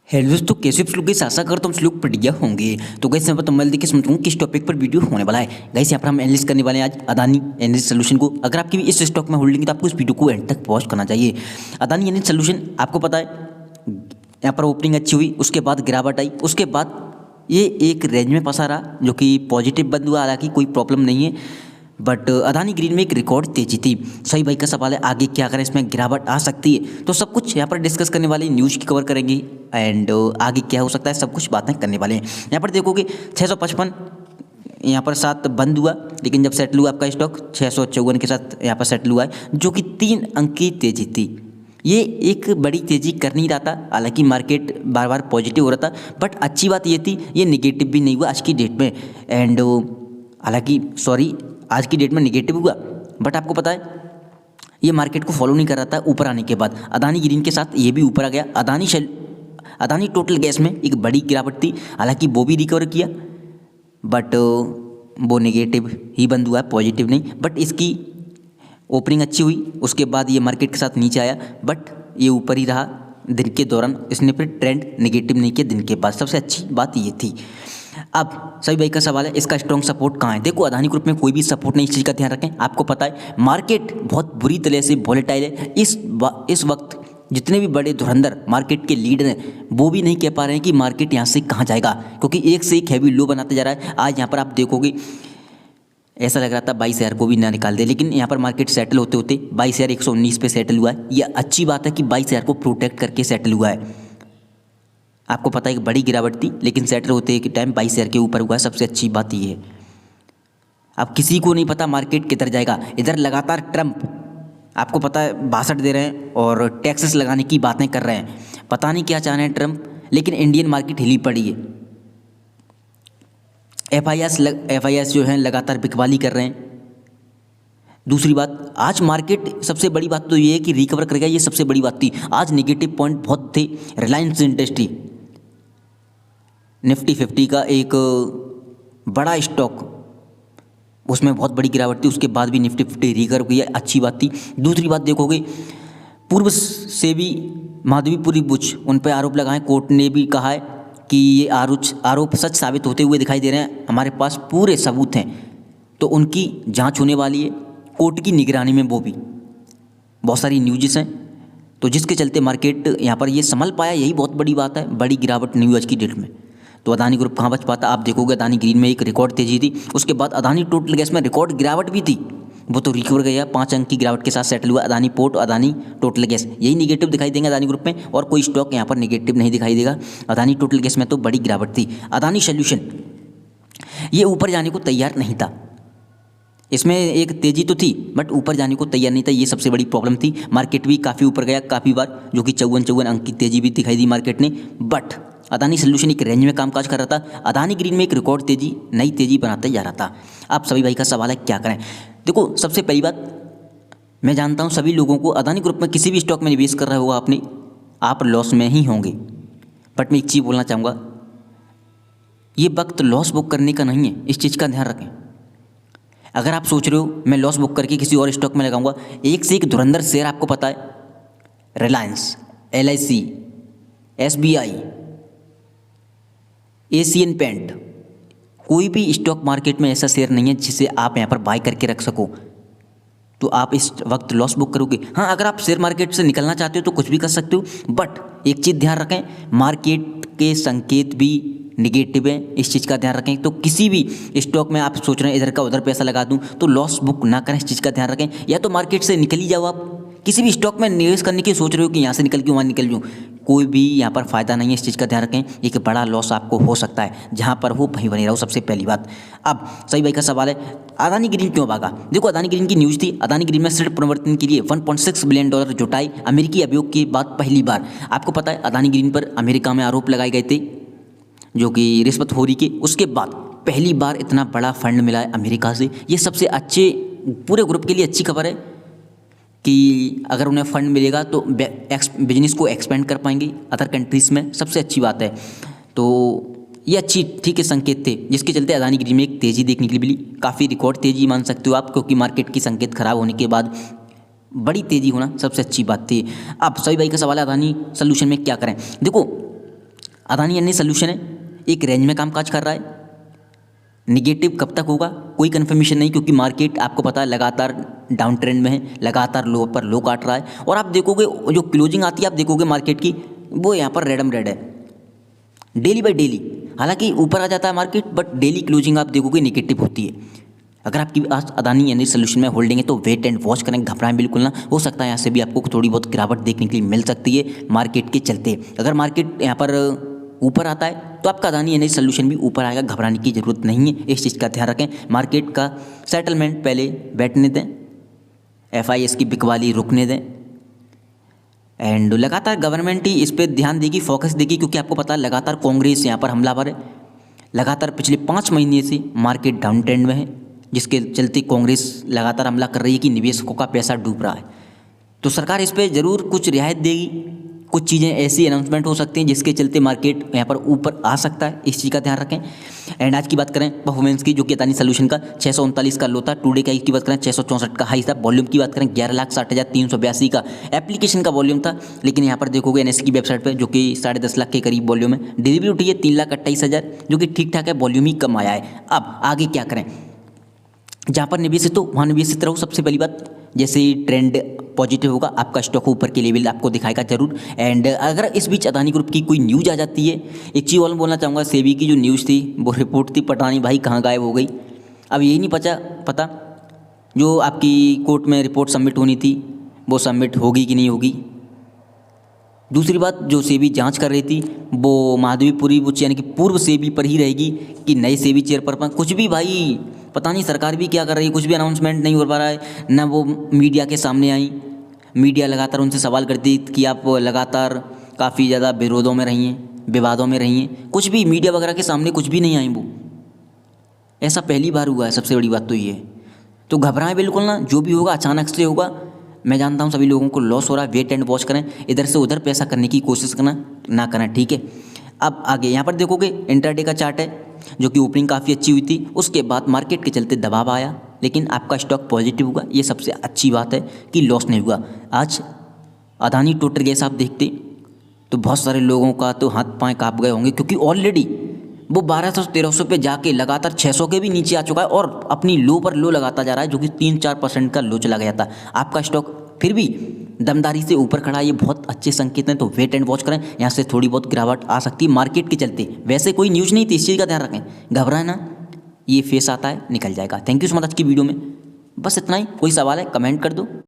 Hello दोस्तों, कैसे आप लोग? आशा करता हूँ लोग बढ़िया होंगे। तो गैस यहाँ पर मैं देखिए समझूँ किस टॉपिक पर वीडियो होने वाला है। गैस यहाँ पर हम एनालिसिस करने वाले हैं आज अदानी एनर्जी सोल्यूशन को। अगर आपकी भी इस स्टॉक में होल्डिंग है तो आपको इस वीडियो को एंड तक वॉच करना चाहिए। अदानी एनर्जी सोल्यूशन आपको पता है यहाँ पर ओपनिंग अच्छी हुई, उसके बाद गिरावट आई, उसके बाद ये एक रेंज में फंसा रहा जो कि पॉजिटिव बंद हुआ। हालांकि कोई प्रॉब्लम नहीं है, बट अदानी ग्रीन में एक रिकॉर्ड तेजी थी। सही भाई का सवाल है आगे क्या करें, इसमें गिरावट आ सकती है, तो सब कुछ यहाँ पर डिस्कस करने वाले, न्यूज़ की कवर करेंगे एंड आगे क्या हो सकता है सब कुछ बातें करने वाले हैं। यहाँ पर देखोगे 655 यहाँ पर साथ बंद हुआ, लेकिन जब सेटल हुआ आपका स्टॉक 654 के साथ यहाँ पर सेटल हुआ है, जो कि 3 अंक की तेजी थी। ये एक बड़ी तेजी कर नहीं रहा था, हालांकि मार्केट बार बार पॉजिटिव हो रहा था, बट अच्छी बात ये थी ये निगेटिव भी नहीं हुआ आज की डेट में। एंड हालांकि आज की डेट में निगेटिव हुआ, बट आपको पता है ये मार्केट को फॉलो नहीं कर रहा था। ऊपर आने के बाद अदानी ग्रीन के साथ ये भी ऊपर आ गया। अदानी टोटल गैस में एक बड़ी गिरावट थी, हालांकि वो भी रिकवर किया, बट वो नेगेटिव ही बंद हुआ है, पॉजिटिव नहीं। बट इसकी ओपनिंग अच्छी हुई, उसके बाद ये मार्केट के साथ नीचे आया, बट ये ऊपर ही रहा दिन के दौरान। इसने फिर ट्रेंड नेगेटिव नहीं किया दिन के बाद, सबसे अच्छी बात ये थी। अब सभी भाई का सवाल है इसका स्ट्रॉन्ग सपोर्ट कहाँ है। देखो अदानी ग्रुप में कोई भी सपोर्ट नहीं, इस चीज़ का ध्यान रखें। आपको पता है मार्केट बहुत बुरी तरह से वॉलेटाइल है। इस वक्त जितने भी बड़े धुरंधर मार्केट के लीडर हैं वो भी नहीं कह पा रहे हैं कि मार्केट यहाँ से कहाँ जाएगा, क्योंकि एक से एक हैवी लो बनाते जा रहा है। आज यहाँ पर आप देखोगे ऐसा लग रहा था 22,000 को भी ना निकाल दे, लेकिन यहाँ पर मार्केट सेटल होते होते 22,119 पे सेटल हुआ है। यह अच्छी बात है कि 22,000 को प्रोटेक्ट करके सेटल हुआ है। आपको पता है कि बड़ी गिरावट थी, लेकिन सेटल होते के टाइम 22,000 के ऊपर हुआ है, सबसे अच्छी बात ये है। अब किसी को नहीं पता मार्केट किधर जाएगा। इधर लगातार ट्रंप आपको पता है भाषण दे रहे हैं और टैक्सेस लगाने की बातें कर रहे हैं, पता नहीं क्या चाह रहे हैं ट्रंप, लेकिन इंडियन मार्केट हिली पड़ी है। एफआईएस जो है लगातार बिकवाली कर रहे हैं। दूसरी बात, आज मार्केट सबसे बड़ी बात तो ये है कि रिकवर करेगा, ये सबसे बड़ी बात थी। आज नेगेटिव पॉइंट बहुत थे। रिलायंस इंडस्ट्री निफ्टी 50 का एक बड़ा स्टॉक, उसमें बहुत बड़ी गिरावट थी, उसके बाद भी निफ्टी 50 रिकवर हुई है, अच्छी बात थी। दूसरी बात देखोगे पूर्व से भी माधवीपुरी बुच उन पर आरोप लगाए, कोर्ट ने भी कहा है कि ये आरोप सच साबित होते हुए दिखाई दे रहे हैं, हमारे पास पूरे सबूत हैं, तो उनकी जांच होने वाली है कोर्ट की निगरानी में। वो भी बहुत सारी न्यूज़ हैं, तो जिसके चलते मार्केट यहाँ पर ये संभल पाया, यही बहुत बड़ी बात है। बड़ी गिरावट नहीं हुई आज की डेट में, तो अदानी ग्रुप कहाँ बच पाता। आप देखोगे अदानी ग्रीन में एक रिकॉर्ड तेजी थी, उसके बाद अदानी टोटल गैस में रिकॉर्ड गिरावट भी थी, वो तो रिकवर गया, 5 अंक की गिरावट के साथ सेटल हुआ। Adani port, Adani total gas, यही निगेटिव दिखाई देंगे अदानी ग्रुप में, और कोई स्टॉक यहाँ पर निगेटिव नहीं दिखाई देगा। अदानी टोटल गैस में तो बड़ी गिरावट थी। अदानी सोल्यूशन ये ऊपर जाने को तैयार नहीं था, इसमें एक तेजी तो थी बट ऊपर जाने को तैयार नहीं था, ये सबसे बड़ी प्रॉब्लम थी। मार्केट भी काफ़ी ऊपर गया काफ़ी बार, जो कि 54 अंक की तेजी भी दिखाई दी मार्केट ने, बट अदानी सोल्यूशन एक रेंज में कामकाज कर रहा था। अदानी ग्रीन में एक रिकॉर्ड तेजी, नई तेजी बनाते जा रहा था। आप सभी भाई का सवाल है क्या करें। देखो सबसे पहली बात, मैं जानता हूँ सभी लोगों को अदानी ग्रुप में किसी भी स्टॉक में निवेश कर रहा होगा आपने, आप लॉस में ही होंगे, बट मैं एक चीज़ बोलना चाहूँगा, ये वक्त लॉस बुक करने का नहीं है, इस चीज़ का ध्यान रखें। अगर आप सोच रहे हो मैं लॉस बुक करके किसी और स्टॉक में लगाऊंगा, एक से एक धुरंधर शेयर आपको पता है, रिलायंस, LIC, SBI, एशियन पेंट, कोई भी स्टॉक मार्केट में ऐसा शेयर नहीं है जिसे आप यहाँ पर बाय करके रख सको, तो आप इस वक्त लॉस बुक करोगे। हाँ, अगर आप शेयर मार्केट से निकलना चाहते हो तो कुछ भी कर सकते हो, बट एक चीज़ ध्यान रखें, मार्केट के संकेत भी निगेटिव है, इस चीज़ का ध्यान रखें। तो किसी भी स्टॉक में आप सोच रहे हैं इधर का उधर पैसा लगा दूं, तो लॉस बुक ना करें, इस चीज़ का ध्यान रखें। या तो मार्केट से निकल ही जाओ। आप किसी भी स्टॉक में निवेश करने की सोच रहे हो कि यहाँ से निकल क्यों वहाँ निकल जाऊँ, कोई भी यहाँ पर फ़ायदा नहीं है, इस चीज़ का ध्यान रखें। एक बड़ा लॉस आपको हो सकता है, जहाँ पर हो वहीं बने रहो, सबसे पहली बात। अब सही भाई का सवाल है अदानी ग्रीन क्यों भागा। देखो अदानी ग्रीन की न्यूज़ थी, अदानी ग्रीन में ऋण पुनर्वितरण के लिए $1.6 बिलियन जुटाए, अमेरिकी अभियोग के बाद पहली बार। आपको पता है अदानी ग्रीन पर अमेरिका में आरोप लगाए गए थे जो कि रिश्वतखोरी के, उसके बाद पहली बार इतना बड़ा फंड मिला है अमेरिका से। ये सबसे अच्छे, पूरे ग्रुप के लिए अच्छी खबर है कि अगर उन्हें फंड मिलेगा तो बिजनेस को एक्सपेंड कर पाएंगे अदर कंट्रीज़ में, सबसे अच्छी बात है। तो ये अच्छी ठीक है संकेत थे, जिसके चलते अदानी ग्रीन में एक तेज़ी देखने के लिए मिली, काफ़ी रिकॉर्ड तेज़ी मान सकते हो आप, क्योंकि मार्केट की संकेत खराब होने के बाद बड़ी तेज़ी होना सबसे अच्छी बात थी। अब सभी भाई का सवाल है अदानी सोल्यूशन में क्या करें। देखो अदानी एनर्जी सोल्यूशन है, एक रेंज में कामकाज कर रहा है। निगेटिव कब तक होगा कोई कंफर्मेशन नहीं, क्योंकि मार्केट आपको पता है लगातार डाउन ट्रेंड में है, लगातार लो पर लो काट रहा है। और आप देखोगे जो क्लोजिंग आती है, आप देखोगे मार्केट की, वो यहाँ पर रेडम रेड है डेली बाय डेली। हालांकि ऊपर आ जाता है मार्केट, बट डेली क्लोजिंग आप देखोगे निगेटिव होती है। अगर आपकी आज अदानी एनर्जी सोल्यूशन में होल्डिंग है तो वेट एंड वॉच करें, घबराएं बिल्कुल ना। हो सकता है यहाँ से भी आपको थोड़ी बहुत गिरावट देखने के लिए मिल सकती है मार्केट के चलते। अगर मार्केट यहाँ पर ऊपर आता है तो आपका अदानी एनर्जी सोल्यूशन भी ऊपर आएगा, घबराने की जरूरत नहीं है, इस चीज़ का ध्यान रखें। मार्केट का सेटलमेंट पहले बैठने दें, FIS की बिकवाली रुकने दें, एंड लगातार गवर्नमेंट ही इस पर ध्यान देगी, फोकस देगी, क्योंकि आपको पता है लगातार कांग्रेस यहाँ पर हमलावर है। लगातार पिछले 5 महीने से मार्केट डाउन ट्रेंड में है, जिसके चलते कांग्रेस लगातार हमला कर रही है कि निवेशकों का पैसा डूब रहा है। तो सरकार इस पर ज़रूर कुछ रियायत देगी, कुछ चीज़ें ऐसी अनाउंसमेंट हो सकती हैं जिसके चलते मार्केट यहाँ पर ऊपर आ सकता है, इस चीज़ का ध्यान रखें। एंड आज की बात करें परफॉर्मेंस की, जो कि अदानी सोल्यूशन का 639 का लो था, टुडे का की बात करें 664 का हाई था। वॉल्यूम की बात करें 11,60,382 का एप्लीकेशन का वॉल्यूम था। लेकिन यहाँ पर देखोगे NSE की वेबसाइट पर जो कि 10.5 लाख के करीब वॉल्यूम है। डिलीवरी उठी है 3,28,000, जो कि ठीक ठाक है, वॉल्यूम ही कम आया है। अब आगे क्या करें, जहाँ पर निवेशित हो वहाँ निवेशित रहो। सबसे पहली बात, जैसे ही ट्रेंड पॉजिटिव होगा आपका स्टॉक ऊपर के लेवल आपको दिखाएगा जरूर। एंड अगर इस बीच अदानी ग्रुप की कोई न्यूज़ आ जाती है, एक चीज़ और बोलना चाहूँगा, सेबी की जो न्यूज़ थी वो रिपोर्ट थी, पता नहीं भाई कहाँ गायब हो गई। अब यही नहीं पता जो आपकी कोर्ट में रिपोर्ट सबमिट होनी थी वो सबमिट होगी कि नहीं होगी। दूसरी बात, जो सेबी जांच कर रही थी वो माधवीपुरी बुच यानी कि पूर्व सेबी पर ही रहेगी कि नए सेबी चेयरपर्सन, कुछ भी भाई पता नहीं सरकार भी क्या कर रही है, कुछ भी अनाउंसमेंट नहीं हो पा रहा है ना। वो मीडिया के सामने आई, मीडिया लगातार उनसे सवाल करती कि आप लगातार काफ़ी ज़्यादा विरोधों में रही हैं, विवादों में रही हैं, कुछ भी मीडिया वगैरह के सामने कुछ भी नहीं आई। वो ऐसा पहली बार हुआ है, सबसे बड़ी बात तो ये है। तो घबराएं बिल्कुल ना, जो भी होगा अचानक से होगा। मैं जानता हूँ सभी लोगों को लॉस हो रहा है, वेट एंड वॉच करें, इधर से उधर पैसा करने की कोशिश करना ना करें, ठीक है। अब आगे यहाँ पर देखोगे इंटरडे का चार्ट है, जो कि ओपनिंग काफ़ी अच्छी हुई थी, उसके बाद मार्केट के चलते दबाव आया, लेकिन आपका स्टॉक पॉजिटिव हुआ। ये सबसे अच्छी बात है कि लॉस नहीं हुआ। आज अदानी टोटल गैस आप देखते तो बहुत सारे लोगों का तो हाथ पाँव काँप गए होंगे, क्योंकि ऑलरेडी वो 1200-1300 पे जाके लगातार 600 के भी नीचे आ चुका है और अपनी लो पर लो लगाता जा रहा है, जो कि 3-4% का लो चला गया था। आपका स्टॉक फिर भी दमदारी से ऊपर खड़ा है, ये बहुत अच्छे संकेत हैं। तो वेट एंड वॉच करें, यहाँ से थोड़ी बहुत गिरावट आ सकती है मार्केट के चलते। वैसे कोई न्यूज़ नहीं थी, इस चीज़ का ध्यान रखें, घबराए ना, ये फेस आता है निकल जाएगा। थैंक यू सो मच आज की वीडियो में, बस इतना ही। कोई सवाल है कमेंट कर दो।